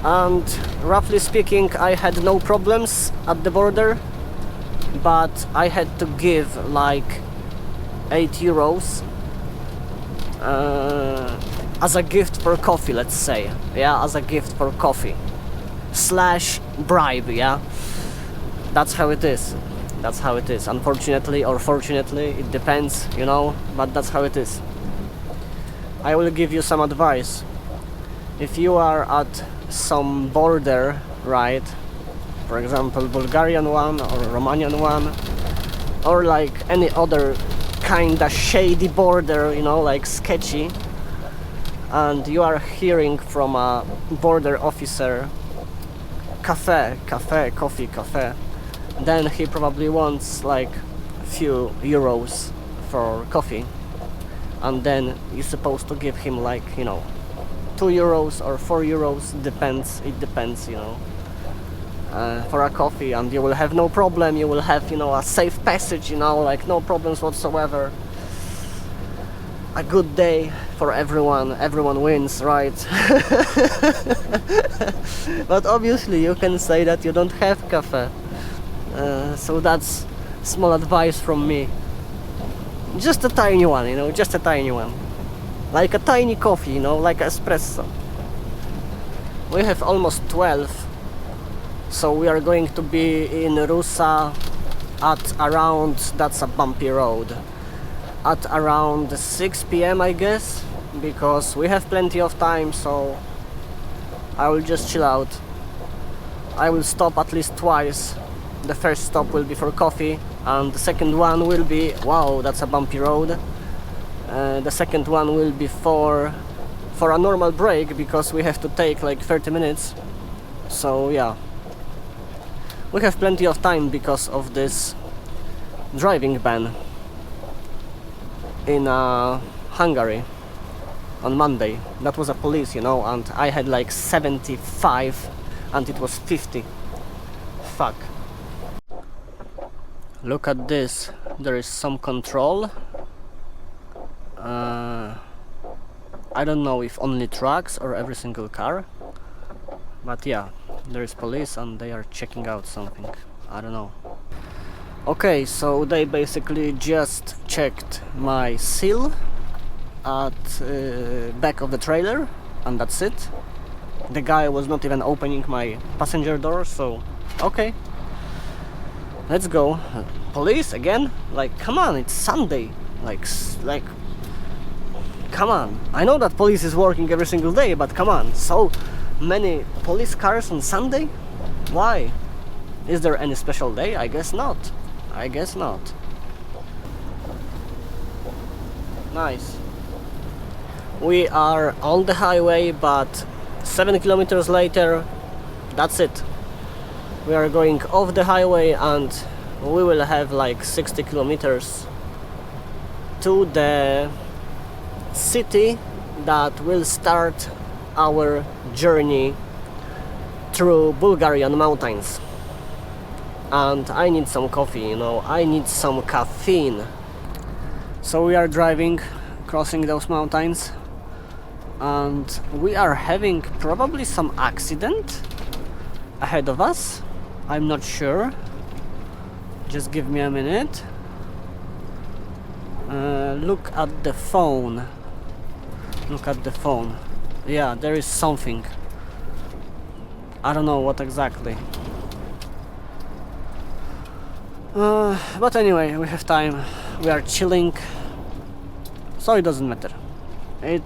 and roughly speaking I had no problems at the border, but I had to give like 8 euros as a gift for coffee, let's say. Yeah, as a gift for coffee slash bribe. Yeah, that's how it is. That's how it is, unfortunately or fortunately, it depends, you know, but that's how it is. I will give you some advice. If you are at some border, right, for example Bulgarian one or Romanian one, or like any other kinda shady border, you know, like sketchy, and you are hearing from a border officer cafe, coffee, then he probably wants like a few euros for coffee, and then you're supposed to give him like, you know, 2 euros or 4 euros, it depends, you know, for a coffee, and you will have no problem, you will have, you know, a safe passage, you know, like no problems whatsoever. A good day for everyone wins, right? But obviously you can say that you don't have cafe, so that's small advice from me. Just a tiny one, you know, just a tiny one. Like a tiny coffee, you know, like espresso. We have almost 12, so we are going to be in Rusa at around, that's a bumpy road, at around 6 p.m. I guess, because we have plenty of time, so I will just chill out. I will stop at least twice. The first stop will be for coffee, and the second one will be, wow, that's a bumpy road. The second one will be for a normal break, because we have to take like 30 minutes. So yeah, we have plenty of time because of this driving ban in Hungary on Monday. That was a police, you know, and I had like 75 and it was 50. Fuck. Look at this, there is some control. I don't know if only trucks or every single car, but yeah, there is police and they are checking out something. I don't know. Okay, so they basically just checked my seal at back of the trailer, and that's it. The guy was not even opening my passenger door, so okay, let's go. Police again? Like, come on, it's Sunday. Like, come on. I know that police is working every single day, but come on, so many police cars on Sunday? Why? Is there any special day? I guess not. I guess not. Nice. We are on the highway, but 7 kilometers later, that's it. We are going off the highway and we will have like 60 kilometers to the city that will start our journey through Bulgarian mountains. And I need some coffee, you know, I need some caffeine. So we are driving, crossing those mountains, and we are having probably some accident ahead of us. I'm not sure. Just give me a minute. Look at the phone. Look at the phone. Yeah, there is something. I don't know what exactly. But anyway, we have time. We are chilling, so it doesn't matter. It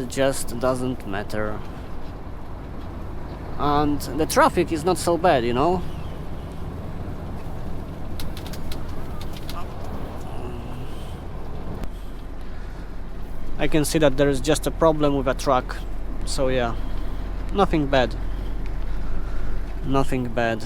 just doesn't matter. And the traffic is not so bad, you know. I can see that there is just a problem with a truck, so yeah, nothing bad. Nothing bad.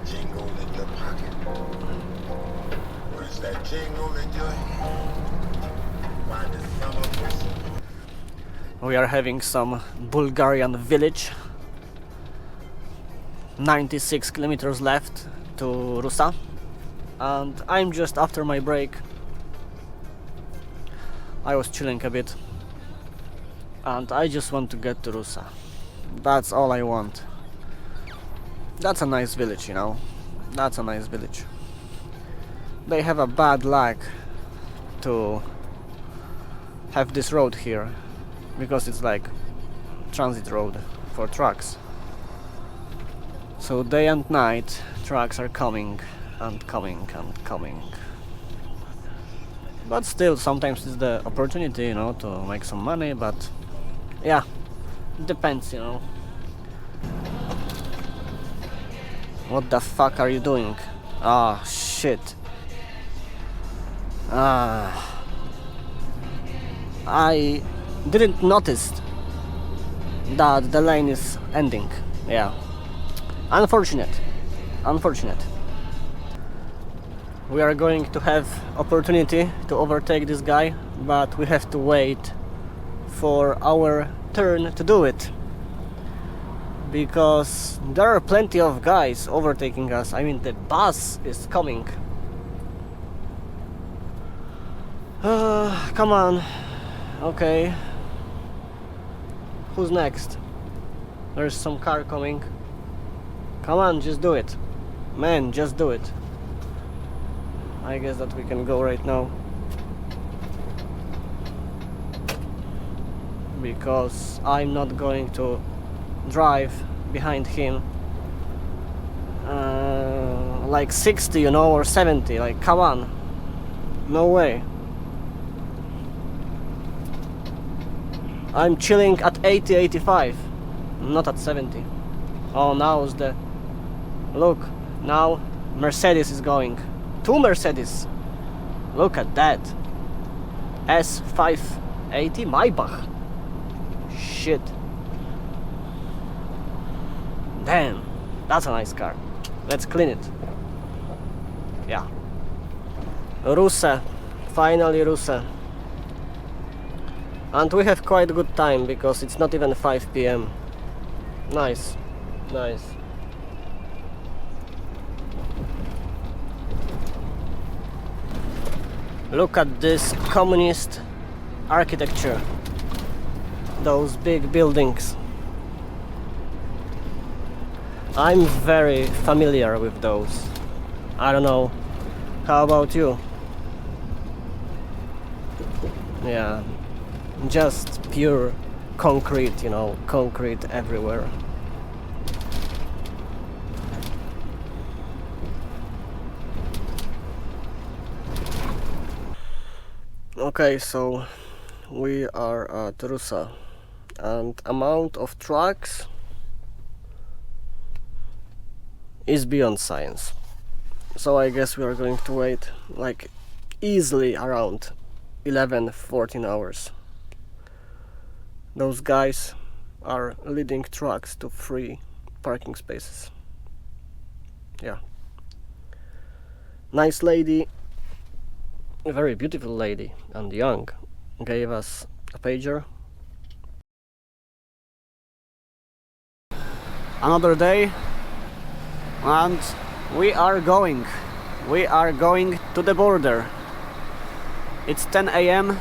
jingle in your pocket? Where's that jingle in your hand? Why the summer whistle? We are having some Bulgarian village. 96 kilometers left to Rusa, and I'm just after my break. I was chilling a bit and I just want to get to Rusa. That's all I want. That's a nice village, you know. That's a nice village. They have a bad luck to have this road here because it's like transit road for trucks. So day and night trucks are coming and coming and coming. But still, sometimes it's the opportunity, you know, to make some money, but yeah, it depends, you know. What the fuck are you doing? Ah, shit. I didn't notice that the lane is ending. Yeah. Unfortunate. Unfortunate. We are going to have opportunity to overtake this guy, but we have to wait for our turn to do it. Because there are plenty of guys overtaking us. I mean, the bus is coming. Come on. Okay. Who's next? There's some car coming. Come on, just do it. Man, just do it. I guess that we can go right now. Because I'm not going to drive behind him like 60, you know, or 70. Like, come on. No way. I'm chilling at 80, 85, not at 70. Oh, now's the... Look, now Mercedes is going. Two Mercedes. Look at that. S580 Maybach. Shit. Damn, that's a nice car. Let's clean it. Yeah. Rusa. Finally Rusa. And we have quite good time because it's not even 5 p.m. Nice. Nice. Look at this communist architecture. Those big buildings. I'm very familiar with those. I don't know. How about you? Yeah. Just pure concrete, you know, concrete everywhere. Okay, so we are at Rusa, and amount of trucks is beyond science. So I guess we are going to wait like easily around 11-14 hours. Those guys are leading trucks to free parking spaces. Yeah. Nice lady, a very beautiful lady and young, gave us a pager. Another day, and we are going to the border. It's 10 a.m.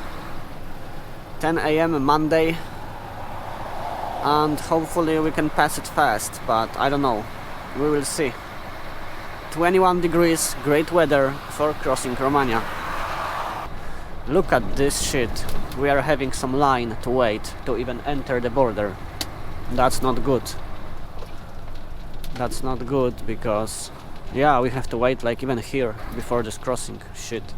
Monday, and hopefully we can pass it fast, but I don't know, we will see. 21 degrees, great weather for crossing Romania. Look at this shit. We are having some line to wait to even enter the border. That's not good. That's not good because, yeah, we have to wait like even here before this crossing. Shit.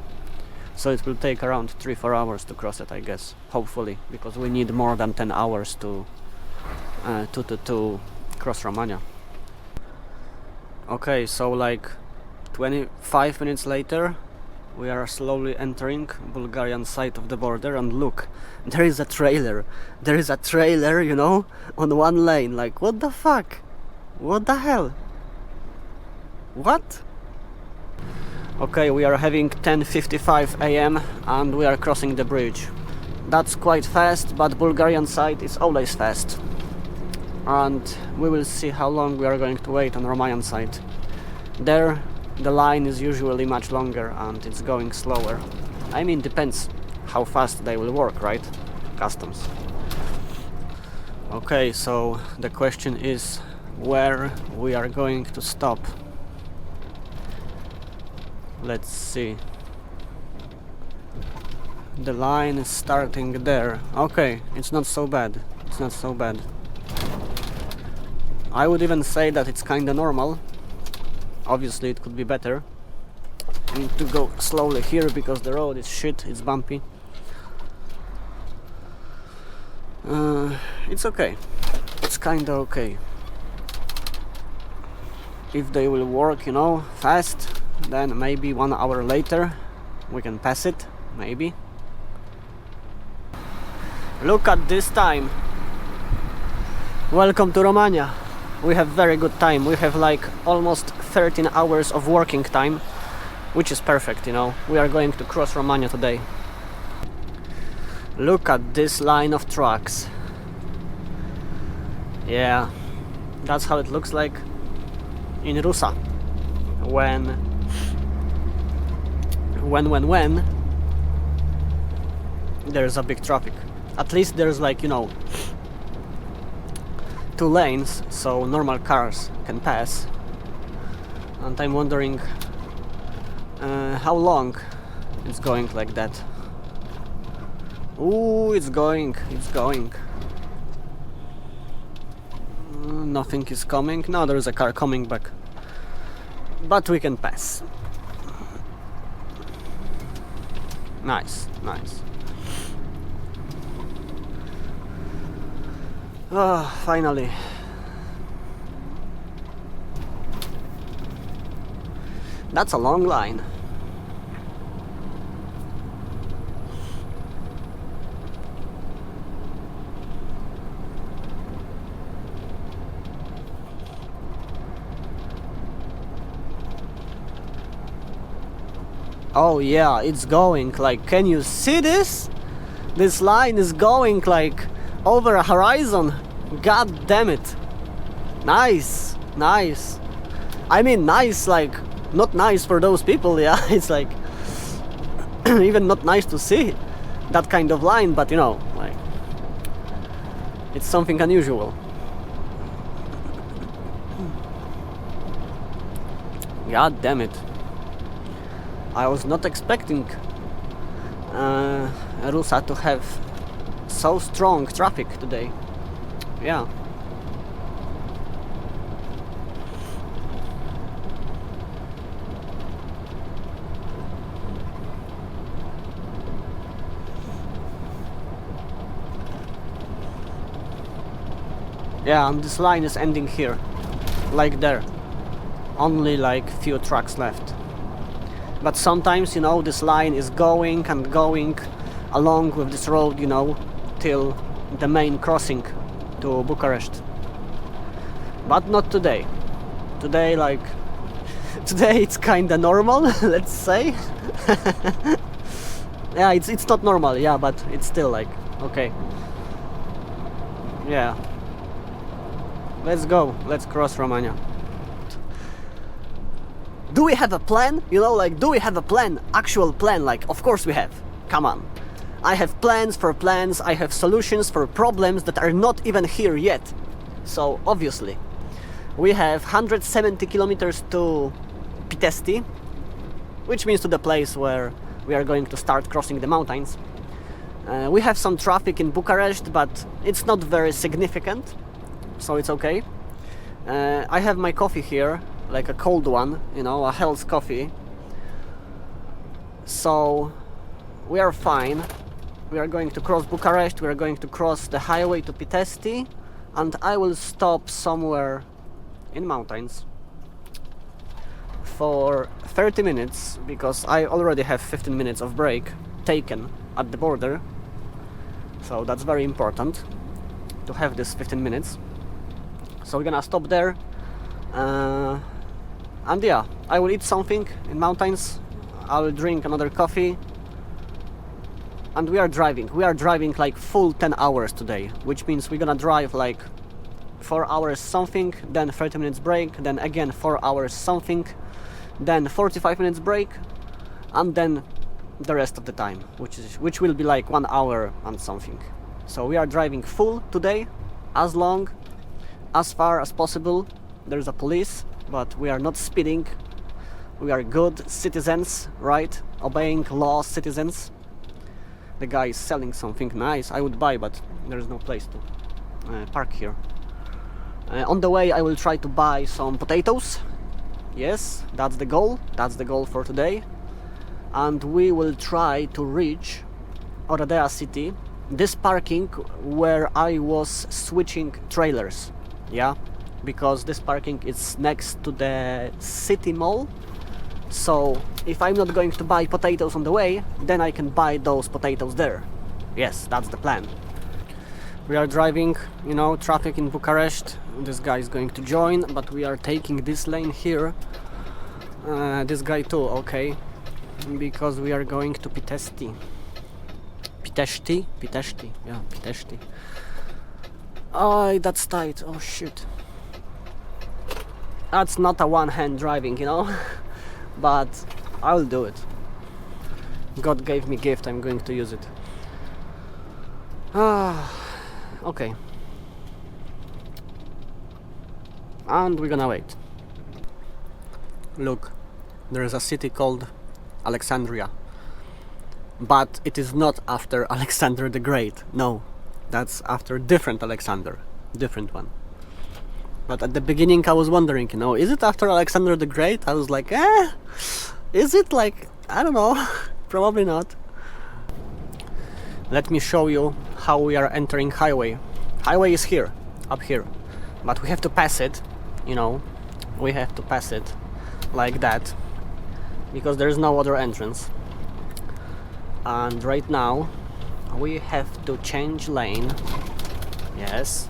So it will take around 3-4 hours to cross it, I guess. Hopefully, because we need more than 10 hours to cross Romania. Okay, so like 25 minutes later, we are slowly entering Bulgarian side of the border, and look, there is a trailer. There is a trailer, you know, on one lane. Like, what the fuck? What the hell? What? Okay, we are having 10:55 AM and we are crossing the bridge. That's quite fast, but Bulgarian side is always fast. And we will see how long we are going to wait on Romanian side. There, the line is usually much longer and it's going slower. I mean, depends how fast they will work, right? Customs. Okay, so the question is where we are going to stop. Let's see. The line is starting there. Okay, it's not so bad. It's not so bad. I would even say that it's kinda normal. Obviously it could be better. I need to go slowly here because the road is shit, it's bumpy. It's okay. It's kinda okay. If they will work, you know, fast, then maybe 1 hour later we can pass it, maybe. Look at this time. Welcome to Romania. We have very good time. We have like almost 13 hours of working time, which is perfect, you know. We are going to cross Romania today. Look at this line of trucks. Yeah, that's how it looks like in Rusa. When there's a big traffic. At least there's like, you know, 2 lanes, so normal cars can pass. And I'm wondering how long it's going like that. Ooh, it's going. Nothing is coming. No, there is a car coming back. But we can pass. Nice. Oh, finally. That's a long line. Oh yeah, it's going like, can you see this? This line is going like over a horizon. God damn it. Nice. I mean, nice, like, not nice for those people, yeah. It's like even not nice to see that kind of line, but you know, like, it's something unusual. God damn it. I was not expecting Rusa to have so strong traffic today. Yeah. Yeah, and this line is ending here, like there. Only like few trucks left. But sometimes, you know, this line is going and going along with this road, you know, till the main crossing to Bucharest. But not today. Today, like, today it's kinda normal, let's say. Yeah, it's not normal, yeah, but it's still like, okay. Yeah. Let's go, let's cross Romania. Do we have a plan? You know, like, do we have a plan? Actual plan? Like, of course we have. Come on. I have plans for plans, I have solutions for problems that are not even here yet. So, obviously, we have 170 kilometers to Pitești, which means to the place where we are going to start crossing the mountains. We have some traffic in Bucharest, but it's not very significant, so it's okay. I have my coffee here, like a cold one, you know, a health coffee. So we are fine. We are going to cross Bucharest, we are going to cross the highway to Pitești, and I will stop somewhere in mountains for 30 minutes, because I already have 15 minutes of break taken at the border. So that's very important to have this 15 minutes. So we're gonna stop there. And yeah, I will eat something in mountains. I will drink another coffee. And we are driving. We are driving like full 10 hours today, which means we're gonna drive like 4 hours something, then 30 minutes break, then again 4 hours something, then 45 minutes break, and then the rest of the time, which will be like 1 hour and something. So we are driving full today, as long, as far as possible. There's a police, but we are not speeding. We are good citizens, right? Obeying law citizens. The guy is selling something nice. I would buy, but there is no place to park here. On the way I will try to buy some potatoes. Yes, that's the goal. That's the goal for today. And we will try to reach Oradea city. This parking where I was switching trailers. Yeah, because this parking is next to the city mall. So if I'm not going to buy potatoes on the way, then I can buy those potatoes there. Yes, that's the plan. We are driving, you know, traffic in Bucharest. This guy is going to join, but we are taking this lane here. This guy too, okay. Because we are going to Pitești. Pitești, yeah, Pitești. Oh, that's tight, oh shit. That's not a one-hand driving, you know. But I'll do it. God gave me gift, I'm going to use it. Okay. And we're gonna wait. Look, there is a city called Alexandria. But it is not after Alexander the Great. No, that's after different Alexander. Different one. But at the beginning I was wondering, you know, is it after Alexander the Great? I was like, is it like, I don't know, probably not. Let me show you how we are entering highway. Highway is here, up here. But we have to pass it, you know, we have to pass it like that. Because there is no other entrance. And right now we have to change lane. Yes.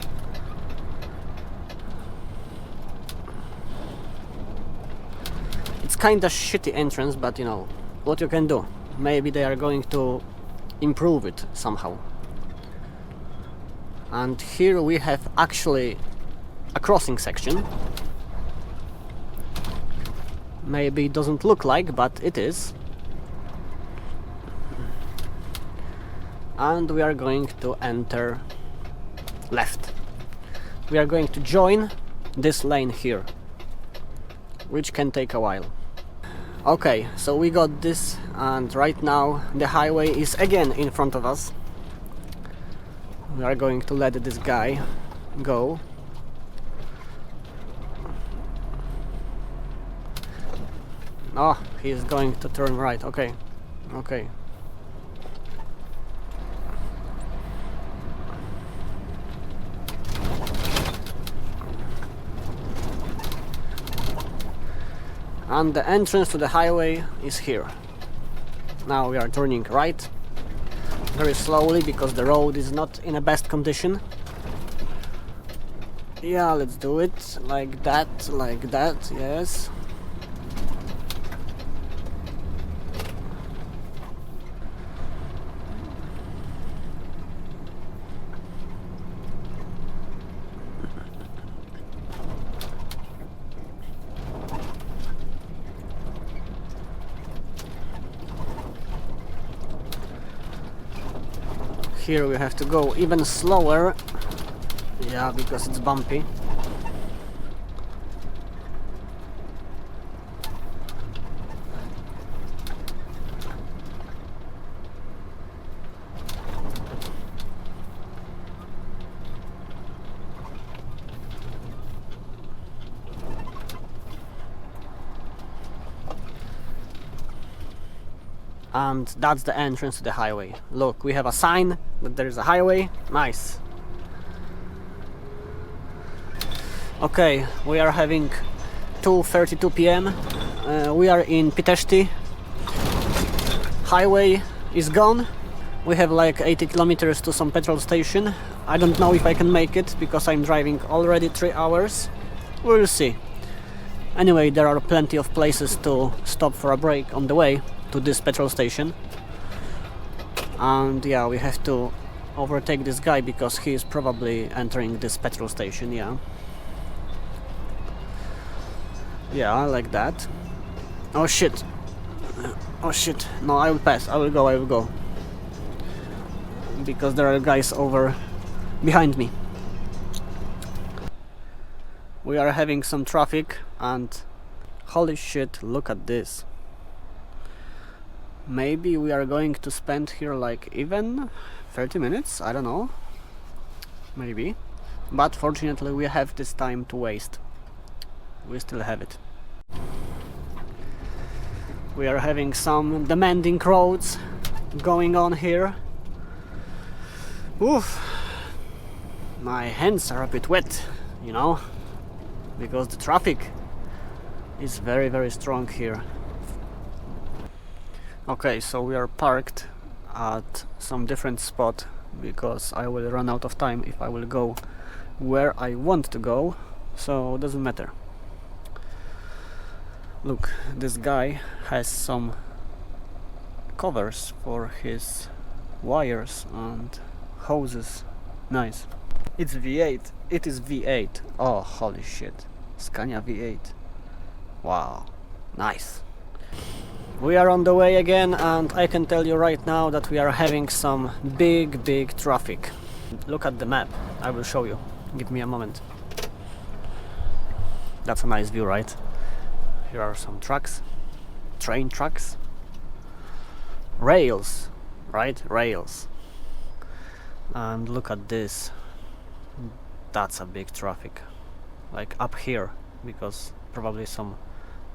It's kinda shitty entrance, but you know, what you can do. Maybe they are going to improve it somehow. And here we have actually a crossing section. Maybe it doesn't look like, but it is. And we are going to enter left. We are going to join this lane here, which can take a while. Okay, so we got this, and right now the highway is again in front of us. We are going to let this guy go. Oh, he is going to turn right. Okay, okay. And the entrance to the highway is here. Now we are turning right, very slowly because the road is not in a best condition. Yeah, let's do it like that, yes. Here we have to go even slower, yeah, because it's bumpy. And that's the entrance to the highway. Look, we have a sign that there is a highway. Nice. Okay, we are having 2:32 p.m. We are in Pitești. Highway is gone. We have like 80 kilometers to some petrol station. I don't know if I can make it because I'm driving already 3 hours. We'll see. Anyway, there are plenty of places to stop for a break on the way to this petrol station. And yeah, we have to overtake this guy because he is probably entering this petrol station, yeah. Yeah, like that. Oh shit. Oh shit. No, I will pass. I will go. Because there are guys over behind me. We are having some traffic and holy shit, look at this. Maybe we are going to spend here like even 30 minutes, I don't know. Maybe. But fortunately we have this time to waste. We still have it. We are having some demanding roads going on here. Oof. My hands are a bit wet, you know, because the traffic is very, very strong here. Okay, so we are parked at some different spot because I will run out of time if I will go where I want to go, so it doesn't matter. Look, this guy has some covers for his wires and hoses. Nice. It's V8. It is V8. Oh, holy shit. Scania V8. Wow. Nice. We are on the way again, and I can tell you right now that we are having some big traffic. Look at the map. I will show you. Give me a moment. That's a nice view, right? Here are some trucks. Train tracks. Rails. Right? Rails. And look at this. That's a big traffic. Like up here, because probably some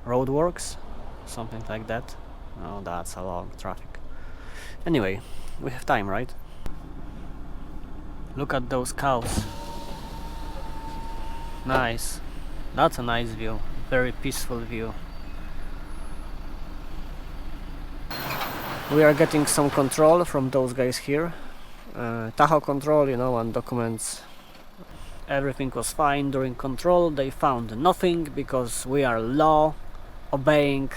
road works, something like that. Oh, that's a long traffic. Anyway, we have time, right? Look at those cows. Nice. That's a nice view. Very peaceful view. We are getting some control from those guys here. Tacho control, you know, and documents. Everything was fine during control. They found nothing because we are law-obeying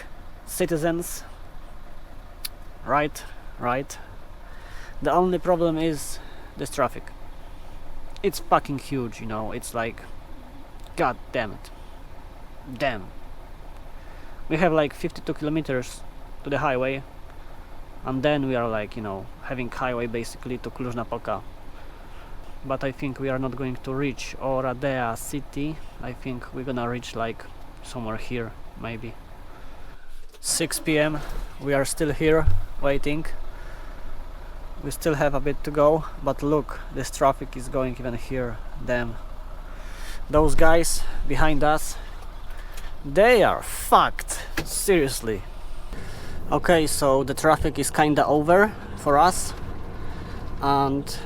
citizens. Right. The only problem is this traffic. It's fucking huge, you know. It's like, god damn it. Damn. We have like 52 kilometers to the highway, and then we are like, you know, having highway basically to Cluj-Napoca. But I think we are not going to reach Oradea city. I think we're gonna reach like somewhere here, maybe. 6 p.m. We are still here waiting. We still have a bit to go, but look, this traffic is going even here. Damn. Those guys behind us, they are fucked. Seriously. Okay, so the traffic is kinda over for us, and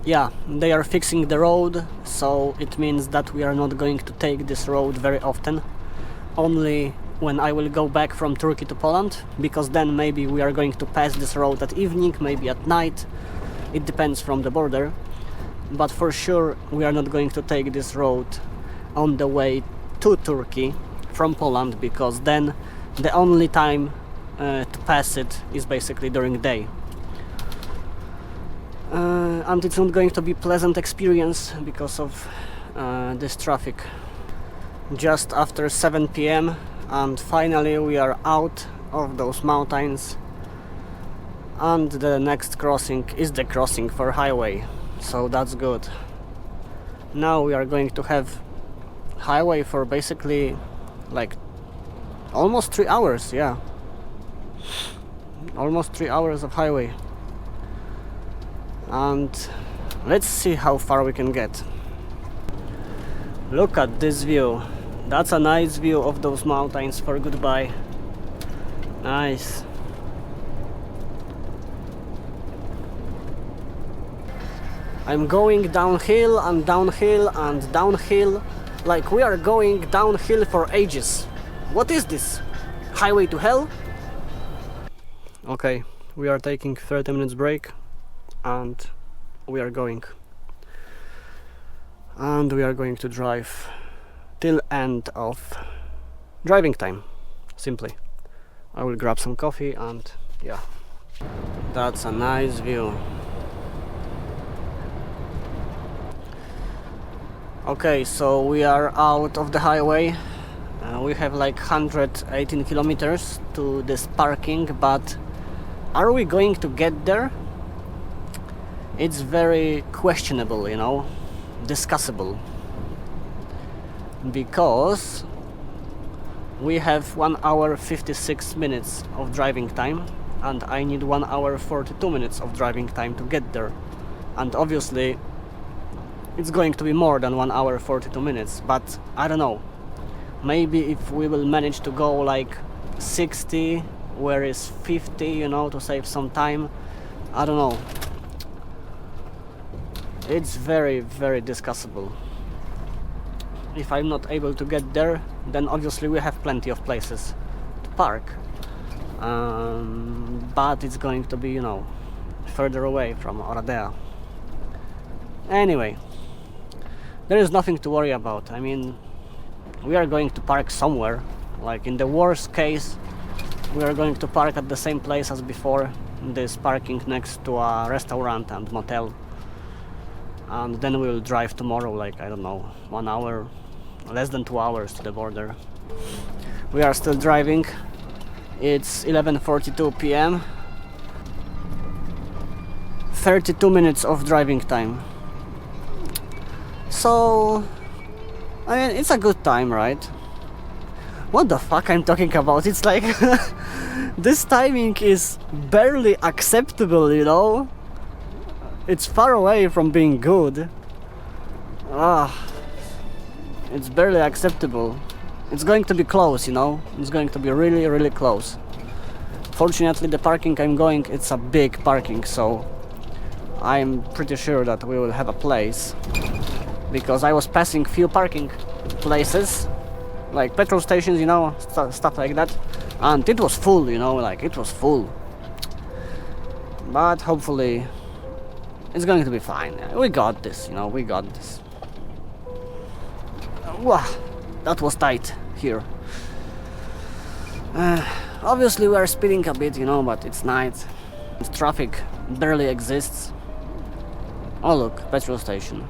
yeah, they are fixing the road, so it means that we are not going to take this road very often. Only when I will go back from Turkey to Poland, because then maybe we are going to pass this road at evening, maybe at night. It depends from the border. But for sure we are not going to take this road on the way to Turkey from Poland, because then the only time to pass it is basically during day. And it's not going to be pleasant experience because of this traffic. Just after 7 p.m. and finally we are out of those mountains, and the next crossing is the crossing for highway, so that's good. Now we are going to have highway for basically like almost 3 hours, yeah. Almost 3 hours of highway. And let's see how far we can get. Look at this view. That's a nice view of those mountains for goodbye. Nice. I'm going downhill and downhill and downhill, like we are going downhill for ages. What is this? Highway to hell? Okay, we are taking 30 minutes break and we are going. And we are going to drive till end of driving time, simply. I will grab some coffee and yeah. That's a nice view. Okay, so we are out of the highway. We have like 118 kilometers to this parking, but are we going to get there? It's very questionable, you know, discussable. Because we have 1 hour 56 minutes of driving time, and I need 1 hour 42 minutes of driving time to get there. And obviously it's going to be more than 1 hour 42 minutes, but I don't know. Maybe if we will manage to go like 60, where is 50, you know, to save some time. I don't know. It's very, very discussable. If I'm not able to get there, then obviously we have plenty of places to park. But it's going to be, you know, further away from Oradea. Anyway, there is nothing to worry about. I mean, we are going to park somewhere. Like in the worst case, we are going to park at the same place as before, this parking next to a restaurant and motel. And then we will drive tomorrow, like, I don't know, 1 hour, less than 2 hours to the border. We are still driving. It's 11:42 p.m. 32 minutes of driving time. So, I mean, it's a good time, right? What the fuck I'm talking about? It's like this timing is barely acceptable, you know? It's far away from being good. It's barely acceptable. It's going to be close, you know? It's going to be really, really close. Fortunately, the parking I'm going, it's a big parking, so I'm pretty sure that we will have a place. Because I was passing few parking places, like petrol stations, you know, stuff like that. And it was full, you know, like it was full. But hopefully it's going to be fine. We got this, you know, we got this. Wow, that was tight here. Obviously we are speeding a bit, you know, but it's night. Traffic barely exists. Oh look, petrol station.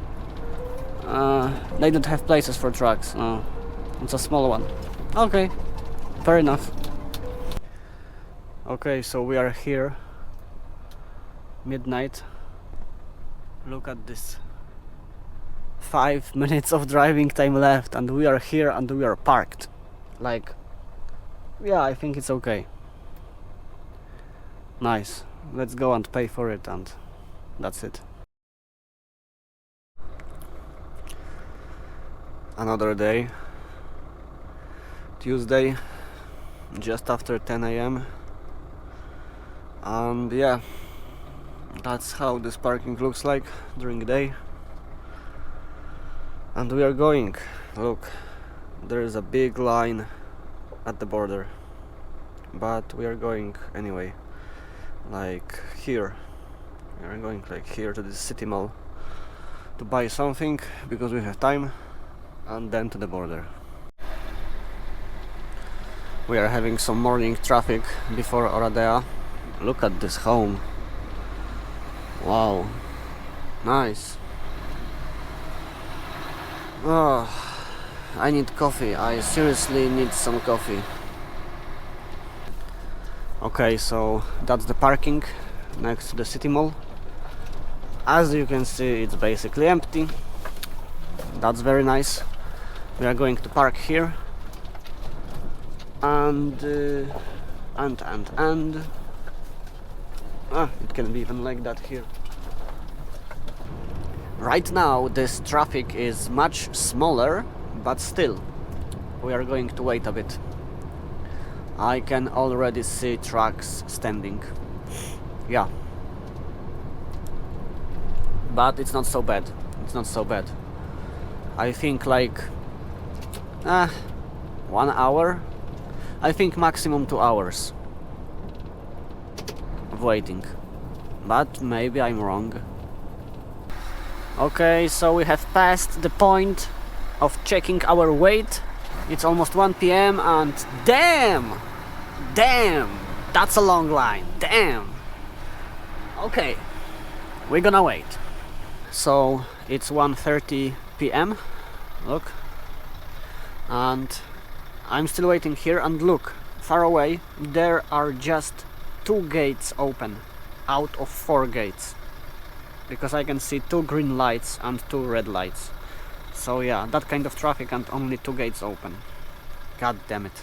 They don't have places for trucks. No, it's a small one. Okay, fair enough. Okay, so we are here. Midnight. Look at this. 5 minutes of driving time left, and we are here and we are parked. Like, yeah, I think it's okay. Nice. Let's go and pay for it, and that's it. Another day. Tuesday, just after 10 a.m. And yeah, that's how this parking looks like during the day. And we are going. Look, there is a big line at the border, but we are going anyway. Like here, we are going like here to the city mall to buy something because we have time, and then to the border. We are having some morning traffic before Oradea. Look at this home. Wow, nice. Oh, I need coffee. I seriously need some coffee. Okay, so that's the parking next to the city mall. As you can see, it's basically empty. That's very nice. We are going to park here. And it can be even like that here. Right now this traffic is much smaller, but still we are going to wait a bit. I can already see trucks standing. Yeah, but it's not so bad. It's not so bad. I think like 1 hour. I think maximum 2 hours of waiting, but maybe I'm wrong. Okay, so we have passed the point of checking our weight. It's almost 1 p.m. and damn, that's a long line, damn. Okay, we're gonna wait. So it's 1:30 p.m. Look, and I'm still waiting here, and look, far away there are just 2 gates open out of 4 gates, because I can see 2 green lights and 2 red lights. So yeah, that kind of traffic and only 2 gates open. God damn it.